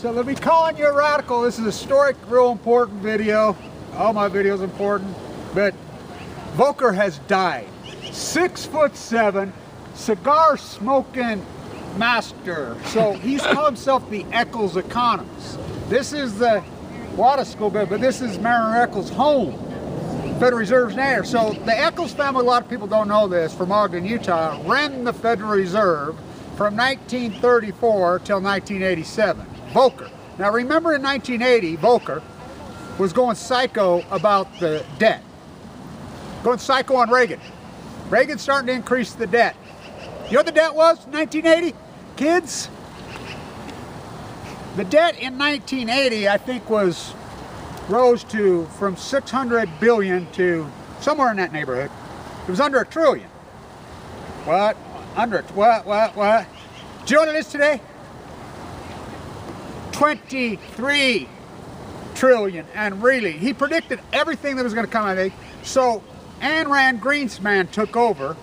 So let me calling you a radical. This is a historic, real important video. All my videos are important, but VOLKER has died. 6'7", cigar smoking master. So he's called himself the Eccles economist. This is the water school bed, but this is Mariner Eccles' home. Federal Reserve's there. So the Eccles family, a lot of people don't know this, from Ogden, Utah, ran the Federal Reserve from 1934 till 1987. VOLKER. Now remember, in 1980, VOLKER was going psycho about the debt. Going psycho on Reagan. Reagan's starting to increase the debt. You know what the debt was in 1980? Kids? The debt in 1980, I think, rose to from 600 billion to somewhere in that neighborhood. It was under $1 trillion. What? What? Do you know what it is today? 23 trillion. And really, he predicted everything that was going to come out of it. So AYN RAND Greenspan took over,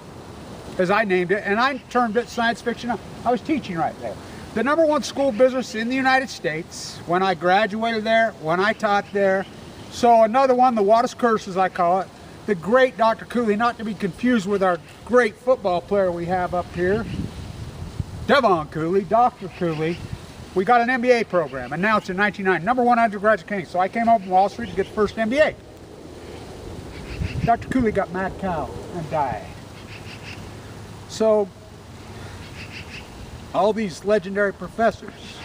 as I named it, and I termed it science fiction. I was teaching right there. The #1 school business in the United States, when I graduated there, when I taught there. So another one, the Watt's curse, as I call it, the great Dr. Cooley, not to be confused with our great football player we have up here, Devon Cooley, Dr. Cooley. We got an MBA program, and now it's in 1990, #1 undergraduate king. So I came home from Wall Street to get the first MBA. Dr. Cooley got mad cow and died. So all these legendary professors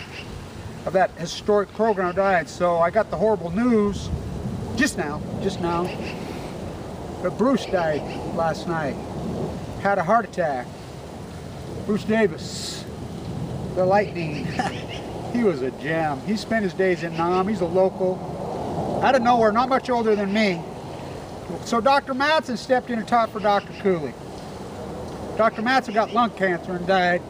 of that historic program died. So I got the horrible news just now, but Bruce died last night. Had a heart attack. Bruce Davis, the Lightning. He was a gem. He spent his days in Nam. He's a local. Out of nowhere, not much older than me. So Dr. Madsen stepped in and taught for Dr. Cooley. Dr. Madsen got lung cancer and died.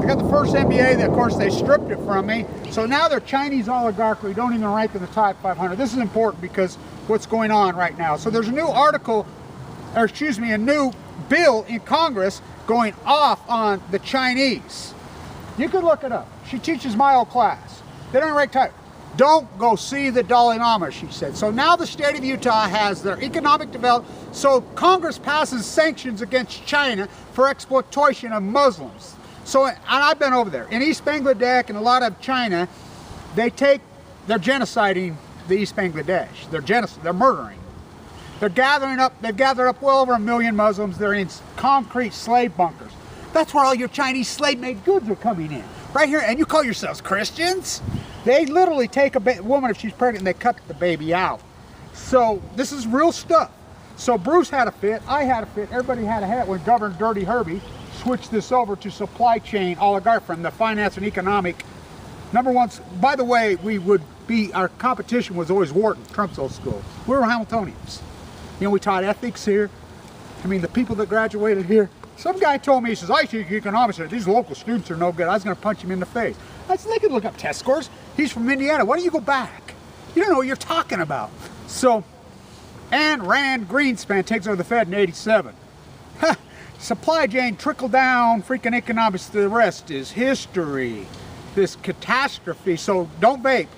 I got the first MBA, that, of course, they stripped it from me. So now they're Chinese oligarchy, don't even rank in the top 500. This is important because what's going on right now. So there's a new article, or excuse me, a new bill in Congress going off on the Chinese. You could look it up. She teaches my old class. They don't rank type. Don't go see the Dalai Lama, she said. So now the state of Utah has their economic development. So Congress passes sanctions against China for exploitation of Muslims. So, and I've been over there. In East Bangladesh and a lot of China, they're genociding the East Bangladesh. They're murdering. They've gathered up well over 1 million Muslims. They're in concrete slave bunkers. That's where all your Chinese slave-made goods are coming in. Right here, and you call yourselves Christians? They literally take a woman, if she's pregnant, and they cut the baby out. So this is real stuff. So Bruce had a fit, I had a fit, everybody had a hat when Governor Dirty Herbie switched this over to supply chain oligarchy from the finance and economic #1. By the way, our competition was always Wharton, Trump's old school. We were Hamiltonians. You know, we taught ethics here. I mean, the people that graduated here. Some guy told me, he says, I teach economics. These local students are no good. I was going to punch him in the face. I said, they can look up test scores. He's from Indiana. Why don't you go back? You don't know what you're talking about. So, AYN RAND Greenspan takes over the Fed in '87. Supply chain, trickle down, freaking economics. The rest is history. This catastrophe. So don't vape.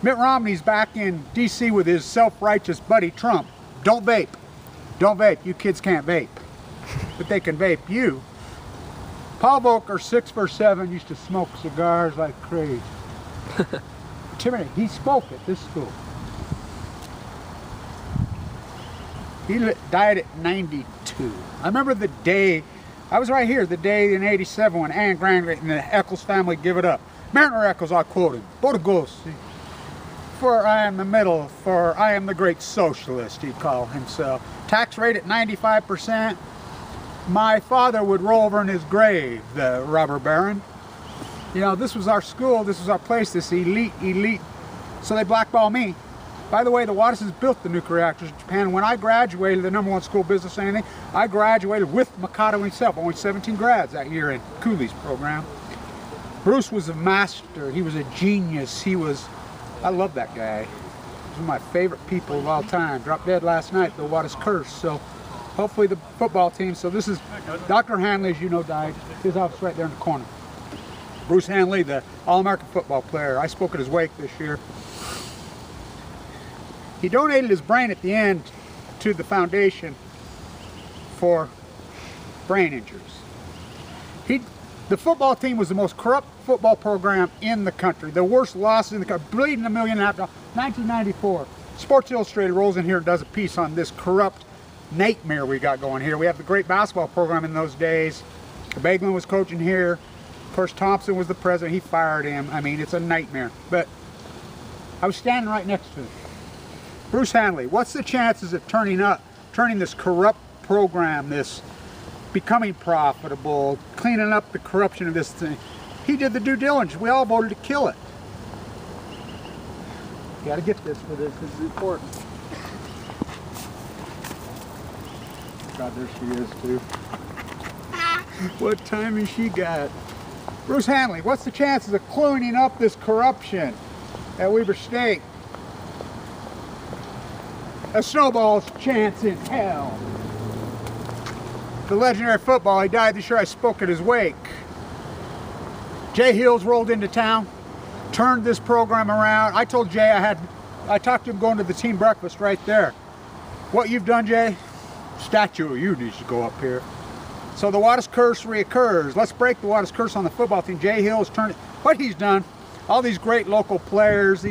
Mitt Romney's back in D.C. with his self-righteous buddy Trump. Don't vape. Don't vape. You kids can't vape. But they can vape you. Paul Volcker, 6'7", used to smoke cigars like crazy. Timothy, he spoke at this school. He died at 92. I remember the day, I was right here, the day in '87 when AYN RAND and the Eccles family give it up. Mariner Eccles, I quote him, Botagosi. For I am the middle, for I am the great socialist, he'd call himself. Tax rate at 95%. My father would roll over in his grave, the robber baron. You know, this was our school, this was our place, this elite. So they blackball me. By the way, the Wattisons built the nuclear reactors in Japan. When I graduated, the #1 school business and anything, I graduated with Mikado himself. Only 17 grads that year in Cooley's program. Bruce was a master. He was a genius. I love that guy. He's one of my favorite people of all time. Dropped dead last night, the Watt's curse. So hopefully the football team. So this is Dr. Hanley, as you know, died. His office right there in the corner. Bruce Hanley, the All-American football player. I spoke at his wake this year. He donated his brain at the end to the foundation for brain injuries. The football team was the most corrupt football program in the country. The worst losses in the country, bleeding $1.5 million. 1994. Sports Illustrated rolls in here and does a piece on this corrupt nightmare we got going here. We have the great basketball program in those days. Baglin was coaching here. Of course, Thompson was the president. He fired him. I mean, it's a nightmare. But I was standing right next to him. Bruce Hanley, what's the chances of turning this corrupt program, this becoming profitable, cleaning up the corruption of this thing? He did the due diligence. We all voted to kill it. You got to get this for this. This is important. God, there she is too. What time has she got? Bruce Hanley, what's the chances of cleaning up this corruption at Weber State? A snowball's chance in hell. The legendary football, he died this year. I spoke at his wake. Jay Hills rolled into town, turned this program around. I told Jay I talked to him going to the team breakfast right there. What you've done, Jay, statue of you needs to go up here. So the Wattis curse reoccurs. Let's break the Wattis curse on the football team. Jay Hills turned it. What he's done, all these great local players,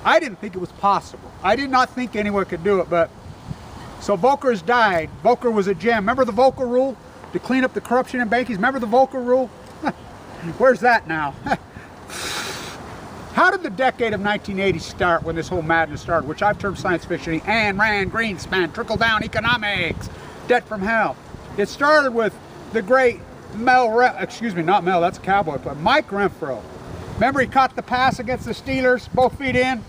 I didn't think it was possible. I did not think anyone could do it, but so VOLKER has died. VOLKER was a gem. Remember the VOLKER rule to clean up the corruption in banking? Remember the VOLKER rule? Where's that now? How did the decade of 1980 start when this whole madness started, which I've termed science fiction? AYN, RAND, Greenspan, trickle down economics, debt from hell. It started with the great Mike Renfro. Remember he caught the pass against the Steelers, both feet in?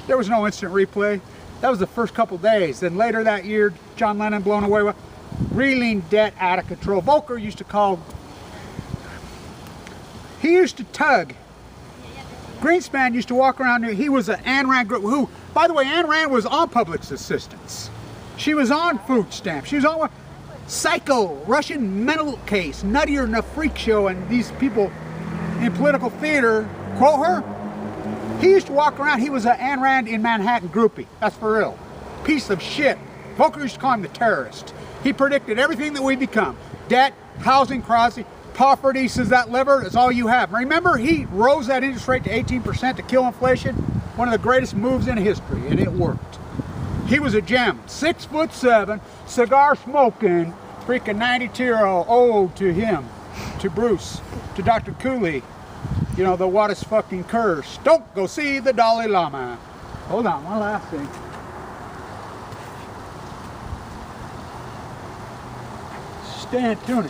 There was no instant replay. That was the first couple days. Then later that year, John Lennon blown away with reeling debt out of control. VOLKER used to call, he used to tug. Greenspan used to walk around here. He was an Ayn Rand group who, by the way, Ayn Rand was on public assistance. She was on food stamps. She was on psycho, Russian mental case, nuttier than a freak show, and these people in political theater quote her. He used to walk around, he was an Ayn Rand in Manhattan groupie. That's for real. Piece of shit. VOLKER used to call him the terrorist. He predicted everything that we become. Debt, housing crisis, poverty, says that liver is all you have. Remember, he rose that interest rate to 18% to kill inflation? One of the greatest moves in history, and it worked. He was a gem. 6'7", cigar smoking, freaking 92-year-old. Ode to him, to Bruce, to Dr. Cooley. You know, the Wattis fucking curse. Don't go see the Dalai Lama. Hold on, one last thing. Stand tuned.